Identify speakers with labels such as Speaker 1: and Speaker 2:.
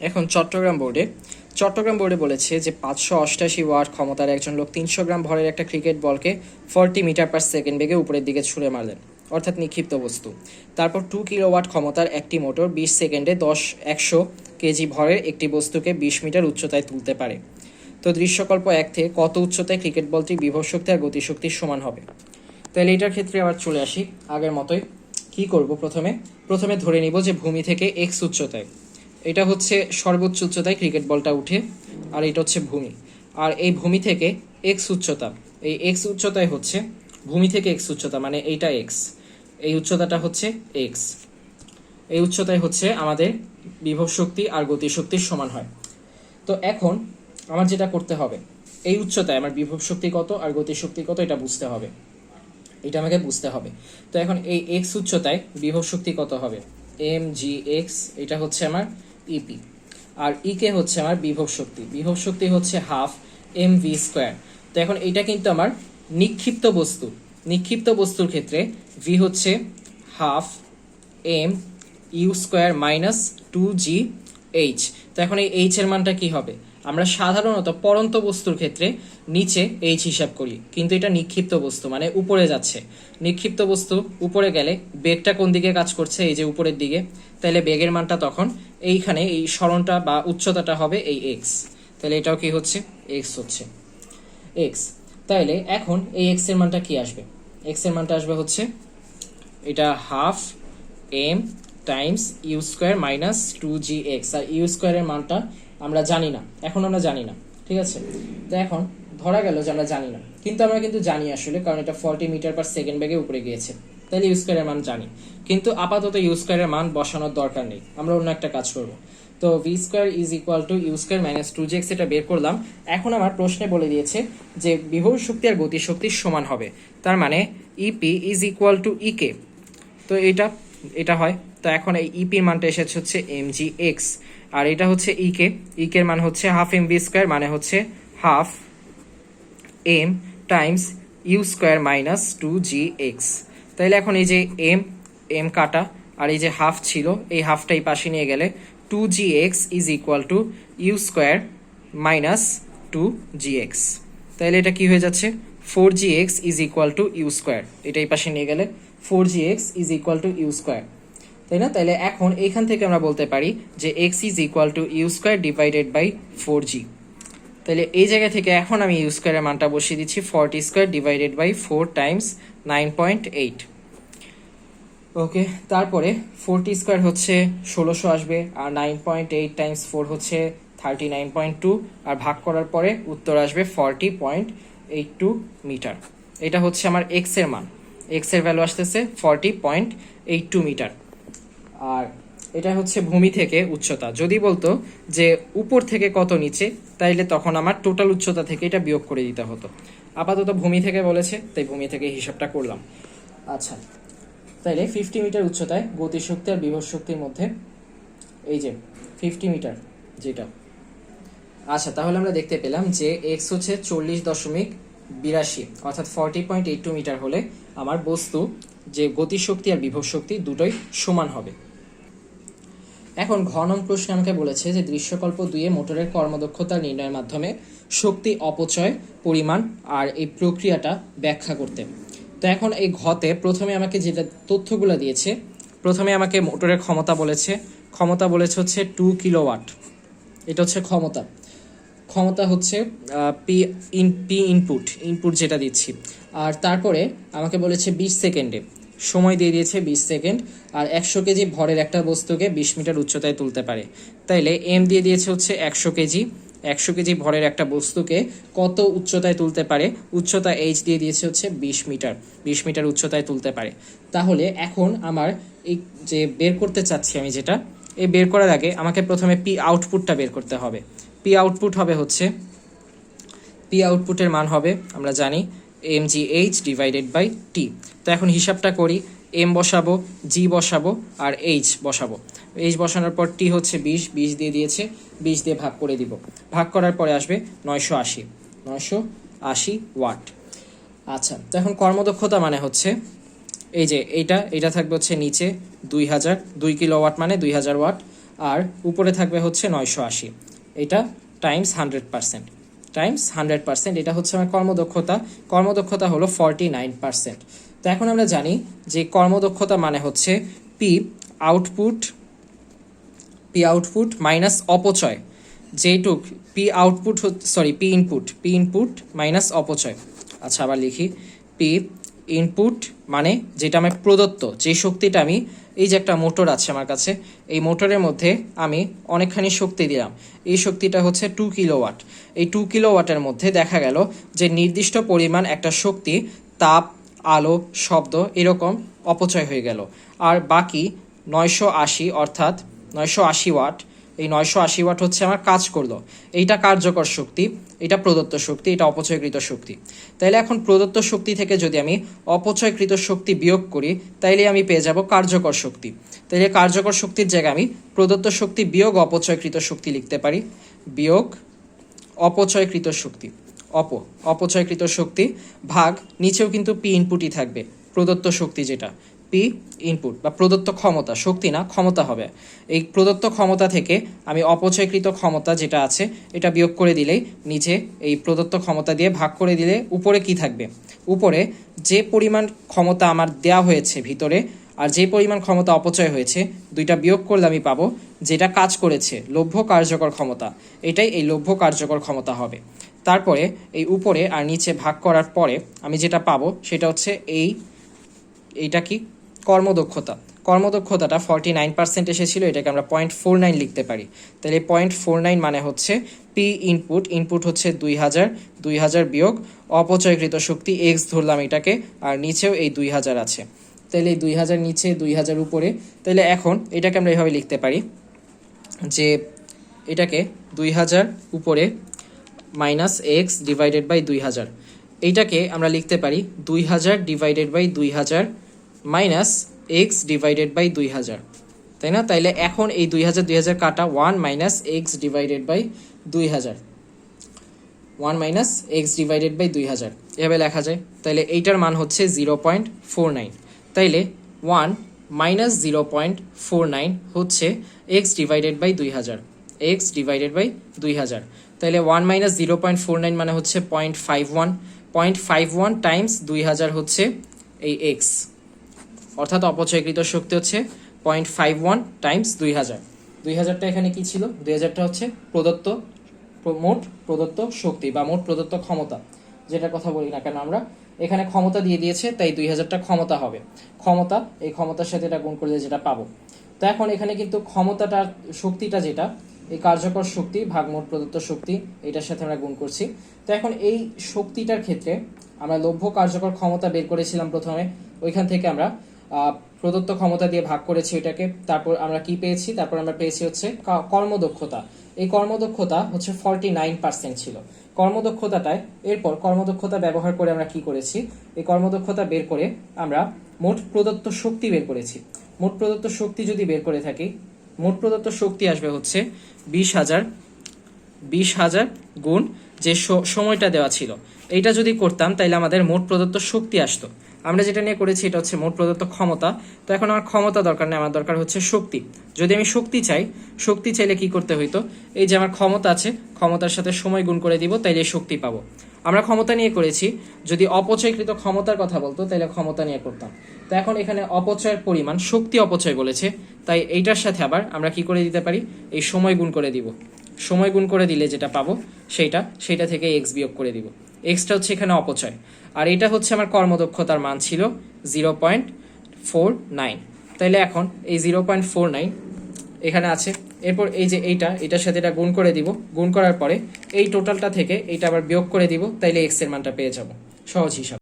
Speaker 1: এখন চট্টগ্রাম বোর্ডে বলেছে যে 588 ওয়াট ক্ষমতার একজন লোক 300 গ্রাম ভরের একটা ক্রিকেট বলকে 40 মিটার পার সেকেন্ড বেগে উপরের দিকে ছুঁড়ে মারলেন, অর্থাৎ নিক্ষিপ্ত বস্তু। তারপর 2 কিলোওয়াট ক্ষমতার একটি মোটর 20 সেকেন্ডে 100 কেজি ভরের একটি বস্তুকে 20 মিটার উচ্চতায় তুলতে পারে। তো দৃশ্যকল্প 1 থেকে কত উচ্চতায় ক্রিকেট বলটি বিভব শক্তি আর গতিশক্তির সমান হবে? তাহলে এটার ক্ষেত্রে আবার চলে আসি আগের মতোই। কি করব? প্রথমে ধরে নিব যে ভূমি থেকে এক্স উচ্চতায়, এটা হচ্ছে সর্বোচ্চ উচ্চতায় ক্রিকেট বলটা উঠে, আর এটা হচ্ছে ভূমি। আর এই ভূমি থেকে এক্স উচ্চতা, এই এক্স উচ্চতায় হচ্ছে ভূমি থেকে এক্স উচ্চতা, মানে এইটা এক্স, এই উচ্চতাটা হচ্ছে এক্স, এই উচ্চতায় হচ্ছে আমাদের বিভব শক্তি আর গতিশক্তির সমান হয়। তো এখন আমার যেটা করতে হবে, এই উচ্চতায় আমার বিভব শক্তি কত আর গতিশক্তি কত এটা বুঝতে হবে, এটা আমাকে বুঝতে হবে। তো এখন এই এক্স উচ্চতায় বিভব শক্তি কত হবে? এম জি এক্স, এটা হচ্ছে আমার ইপি, আর ইকে হচ্ছে আমার বিভব শক্তি হচ্ছে হাফ এম ভি স্কোয়ার। তো এখন এটা কিন্তু আমার নিক্ষিপ্ত বস্তুর ক্ষেত্রে ভি হচ্ছে half m u square minus 2 g h. তো এখন এই এইচ এর মানটা কি হবে? আমরা সাধারণত পরন্ত বস্তুর ক্ষেত্রে নিচে এইচ হিসাব করি, কিন্তু এটা নিক্ষিপ্ত বস্তু মানে উপরে যাচ্ছে। নিক্ষিপ্ত বস্তু উপরে গেলে বেগটা কোন দিকে কাজ করছে? এই যে উপরের দিকে। তাহলে বেগের মানটা তখন এইখানে এই সরণটা বা উচ্চতাটা হবে এই এক্স। তাহলে এটাও কি হচ্ছে? এক্স হচ্ছে এক্স। তাহলে এখন এই এক্স এর মানটা কি আসবে? এক্স এর মানটা আসবে হচ্ছে এটা half m times u square minus 2 জি এক্স। আর ইউ স্কোয়ারের মানটা আমরা জানি না, এখন আমরা জানি না, ঠিক আছে? তো এখন ধরা গেল যে আমরা জানি না, কিন্তু আমরা কিন্তু জানি আসলে, কারণ এটা 40 মিটার পার সেকেন্ড বেগে উপরে গিয়েছে, তাহলে ইউ স্কোয়ারের মান জানি। কিন্তু আপাতত ইউ স্কোয়ারের মান বসানোর দরকার নেই, আমরা অন্য একটা কাজ করব। তো v square is equal to you square minus 2 G x, এটা বের করলাম। এখন আমার প্রশ্নে বলে দিয়েছে যে বিভব শক্তি আর গতিশক্তির সমান হবে, তার মানে ইপি ইজ ইকুয়াল টু ইকে। তো এটা হয়। তো এখন এই ইপির মানটা এসেছে হচ্ছে এম জি এক্স, আর এটা হচ্ছে ইকের মান হচ্ছে হাফ এম ভি স্কোয়ার, মানে হচ্ছে half m times u square minus 2 জি এক্স। তাইলে এখন এই যে এম কাটা, আর এই যে হাফ ছিল, এই হাফটাই পাশে নিয়ে গেলে 2 জি X is equal to you square minus 2 G x. তাইলে এটা কি হয়ে যাচ্ছে? 4 G X is equal to you square, এটাই পাশে নিয়ে গেলে 4 G X is equal to you square, তাই না? তাহলে এখন এইখান থেকে আমরা বলতে পারি যে x is equal to you square divided by 4 g. তাহলে এই জায়গা থেকে এখন আমি ইউ স্কোয়ারের মানটা বসিয়ে দিচ্ছি 40 স্কোয়ার ডিভাইডেড বাই 4 টাইমস 9.8। ওকে, তারপরে 40 স্কোয়ার হচ্ছে 1600 আসবে, আর 9.8 টাইমস 4 হচ্ছে 39.2, আর ভাগ করার পরে উত্তর আসবে 40.82 মিটার। এটা হচ্ছে আমার এক্স এর মান, এক্স এর ভ্যালু আসতেছে 40.82 মিটার। আর এটা হচ্ছে ভূমি থেকে উচ্চতা। যদি বলতো যে উপর থেকে কত নিচে, তাইলে তখন আমার টোটাল উচ্চতা থেকে এটা বিয়োগ করে দিতে হতো। আপাতত ভূমি থেকে বলেছে, তাই ভূমি থেকে হিসাবটা করলাম। আচ্ছা, তাইলে 50 মিটার উচ্চতায় গতিশক্তি আর বিভব শক্তির মধ্যে এই যে 50 মিটার যেটা, আচ্ছা তাহলে আমরা দেখতে পেলাম যে এক্স হচ্ছে 40.82, অর্থাৎ 40.82 মিটার হলে আমার বস্তু যে গতিশক্তি আর বিভব শক্তি দুটোই সমান হবে। এখন ঘ নং প্রশ্নে আমাকে বলেছে যে দৃশ্যকল্প 2 মোটরের কর্মদক্ষতা নির্ণয়ের মাধ্যমে শক্তি অপচয় পরিমাণ আর এই প্রক্রিয়াটা ব্যাখ্যা করতে। তো এখন এই ঘতে প্রথমে আমাকে যেটা তথ্যগুলো দিয়েছে, প্রথমে আমাকে মোটরের ক্ষমতা বলেছে হচ্ছে 2 কিলোওয়াট, এটা হচ্ছে ক্ষমতা হচ্ছে পি ইনপুট যেটা দিচ্ছি। আর তারপরে আমাকে বলেছে 20 সেকেন্ডে, সময় দিয়ে দিয়েছে 20 সেকেন্ড, আর 100 কেজি ভরের একটা বস্তুকে 20 মিটার উচ্চতায় তুলতে পারে। তাইলে এম দিয়ে দিয়েছে হচ্ছে 100 কেজি, 100 কেজি ভরের একটা বস্তুকে কত উচ্চতায় তুলতে পারে? উচ্চতা এইচ দিয়ে দিয়েছে হচ্ছে 20 মিটার, 20 মিটার উচ্চতায় তুলতে পারে। তাহলে এখন আমার এই যে বের করতে চাচ্ছি আমি, যেটা এই বের করার আগে আমাকে প্রথমে পি আউটপুটটা বের করতে হবে। পি আউটপুট হবে হচ্ছে, পি আউটপুটের মান হবে আমরা জানি M G H divided by T. তো এখন হিসাবটা করি, এম বসাবো, জি বসাবো, আর এইচ বসাবো। এইচ বসানোর পর টি হচ্ছে 20 দিয়ে দিয়েছে, 20 দিয়ে ভাগ করে দিব। ভাগ করার পরে আসবে 980 ওয়াট। আচ্ছা, তো এখন কর্মদক্ষতা মানে হচ্ছে এই যে এইটা থাকবে হচ্ছে নিচে 2000, 2 কিলোওয়াট মানে 2000 ওয়াট, আর উপরে থাকবে হচ্ছে 980, এটা টাইমস 100%, টাইমস 100%, এটা হচ্ছে আমার কর্মদক্ষতা। কর্মদক্ষতা হলো 49%। তো এখন আমরা জানি যে কর্মদক্ষতা মানে হচ্ছে পি আউটপুট মাইনাস অপচয়, যেটুক পি ইনপুট মাইনাস অপচয়। আচ্ছা, আবার লিখি, পি ইনপুট মানে যেটা আমার প্রদত্ত, যে শক্তিটা আমি, এই যে একটা মোটর আছে আমার কাছে, এই মোটরের মধ্যে আমি অনেকখানি শক্তি দিলাম, এই শক্তিটা হচ্ছে 2 কিলোওয়াট। এই 2 কিলোওয়াটের মধ্যে দেখা গেল যে নির্দিষ্ট পরিমাণ একটা শক্তি, তাপ, আলো, শব্দ এরকম অপচয় হয়ে গেল। আর বাকি 980 অর্থাৎ 980 ওয়াট, এই 980 ওয়াট হচ্ছে আমার কাজ করলো। এইটা কার্যকর শক্তি, এটা প্রদত্ত শক্তি, এটা অপচয়কৃত শক্তি। তাইলে এখন প্রদত্ত শক্তি থেকে যদি আমি অপচয়কৃত শক্তি বিয়োগ করি, তাইলে আমি পেয়ে যাব কার্যকর শক্তি। তাইলে কার্যকর শক্তির জায়গায় আমি প্রদত্ত শক্তি বিয়োগ অপচয়কৃত শক্তি লিখতে পারি, বিয়োগ অপচয়কৃত শক্তি, অপচয়কৃত শক্তি ভাগ, নিচেও কিন্তু পি ইনপুটই থাকবে, প্রদত্ত শক্তি যেটা পি ইনপুট বা প্রদত্ত ক্ষমতা, শক্তি না ক্ষমতা হবে। এই প্রদত্ত ক্ষমতা থেকে আমি অপচয়কৃত ক্ষমতা যেটা আছে এটা বিয়োগ করে দিলেই নিচে এই প্রদত্ত ক্ষমতা দিয়ে ভাগ করে দিলে উপরে কি থাকবে, উপরে যে পরিমাণ ক্ষমতা আমার দেয়া হয়েছে ভিতরে আর যে পরিমাণ ক্ষমতা অপচয় হয়েছে, দুইটা বিয়োগ করলে আমি পাবো যেটা কাজ করেছে, লভ্য কার্যকর ক্ষমতা, এটাই এই লভ্য কার্যকর ক্ষমতা হবে। তারপরে এই উপরে আর নিচে ভাগ করার পরে আমি যেটা পাবো সেটা হচ্ছে এইটা কি, কর্মদক্ষতা। কর্মদক্ষতাটা 49% এসেছিল, এটাকে আমরা 0.49 লিখতে পারি। তাহলে 0.49 মানে হচ্ছে পি ইনপুট হচ্ছে 2000 বিয়োগ অপচয়কৃত শক্তি এক্স ধরলাম এটাকে, আর নিচেও এই 2000 আছে। তাহলে এই 2000 নিচে, 2000 উপরে। তাহলে এখন এটাকে আমরা এভাবে লিখতে পারি যে এটাকে 2000 উপরে মাইনাস এক্স ডিভাইডেড বাই 2000, এইটাকে আমরা লিখতে পারি 2000 divided by 2000 minus x divided by 2000, তাই না? তাইলে এখন এই 2000 কাটা, 1 minus x divided by 2000, 1 minus x divided by 2000 এভাবে লেখা যায়। তাইলে এইটার মান হচ্ছে 0.49। তাইলে 1 মাইনাস 0.49 হচ্ছে x divided by 2000, x divided by 2000। তাইলে 1 মাইনাস 0.49 মানে হচ্ছে 0.51 টাইমস 2000 হচ্ছে এই এক্স, অর্থাৎ অপচয়কৃত শক্তি হচ্ছে 0.51 টাইমস 2000। 2000টা এখানে কি ছিল, 2000টা হচ্ছে মোট প্রদত্ত শক্তি বা মোট প্রদত্ত ক্ষমতা, যেটার কথা বলি না কেন আমরা, এখানে ক্ষমতা দিয়ে দিয়েছে তাই 2000টা ক্ষমতা হবে। ক্ষমতা, এই ক্ষমতার সাথে এটা গুণ করলে যেটা পাবো। তো এখন এখানে কিন্তু ক্ষমতাটার শক্তিটা যেটা, এই কার্যকর শক্তি ভাগ মোট প্রদত্ত শক্তি, এটার সাথে আমরা গুণ করছি। তো এখন এই শক্তিটার ক্ষেত্রে আমরা লভ্য কার্যকর ক্ষমতা বের করেছিলাম প্রথমে, ওইখান থেকে আমরা প্রদত্ত ক্ষমতা দিয়ে ভাগ করেছি এটাকে। তারপর আমরা কি পেয়েছি, তারপর আমরা পেয়েছি হচ্ছে কর্মদক্ষতা। এই কর্মদক্ষতা হচ্ছে 49% ছিল কর্মদক্ষতাটায়। এরপর কর্মদক্ষতা ব্যবহার করে আমরা কি করেছি, এই কর্মদক্ষতা বের করে আমরা মোট প্রদত্ত শক্তি বের করেছি। মোট প্রদত্ত শক্তি যদি বের করে থাকি, মোট প্রদত্ত শক্তি আসবে হচ্ছে 20,000 গুণ যে সময়টা দেওয়া ছিল, এইটা যদি করতাম তাইলে আমাদের মোট প্রদত্ত শক্তি আসতো। আমরা যেটা নিয়ে করেছি এটা হচ্ছে মোট প্রদত্ত ক্ষমতা। তো এখন আমার ক্ষমতা দরকার নেই, আমার দরকার হচ্ছে শক্তি। যদি আমি শক্তি চাইলে কি করতে হইতো, এই যে আমার ক্ষমতা আছে, ক্ষমতার সাথে সময় গুণ করে দিব, তাইলে শক্তি পাবো। আমরা ক্ষমতা নিয়ে করেছি, যদি অপচয়কৃত ক্ষমতার কথা বলতো তাইলে ক্ষমতা নিয়ে করতাম। তো এখন এখানে অপচয়ের পরিমাণ, শক্তি অপচয় বলেছে, তাই এইটার সাথে আবার আমরা কি করে দিতে পারি, এই সময় গুণ করে দিব। সময় গুণ করে দিলে যেটা পাবো সেইটা থেকে এক্স বিয়োগ করে দিব। এক্সটা হচ্ছে এখানে অপচয়, আর এটা হচ্ছে আমার কর্মদক্ষতার মান ছিল 0.49। তাইলে এখন এই 0.49 এখানে আছে, এরপর এই যে এটার সাথে এটা গুণ করে দিব, গুণ করার পরে এই টোটালটা থেকে এইটা আবার বিয়োগ করে দিব, তাইলে এক্স এর মানটা পেয়ে যাব। সহজ হিসাব।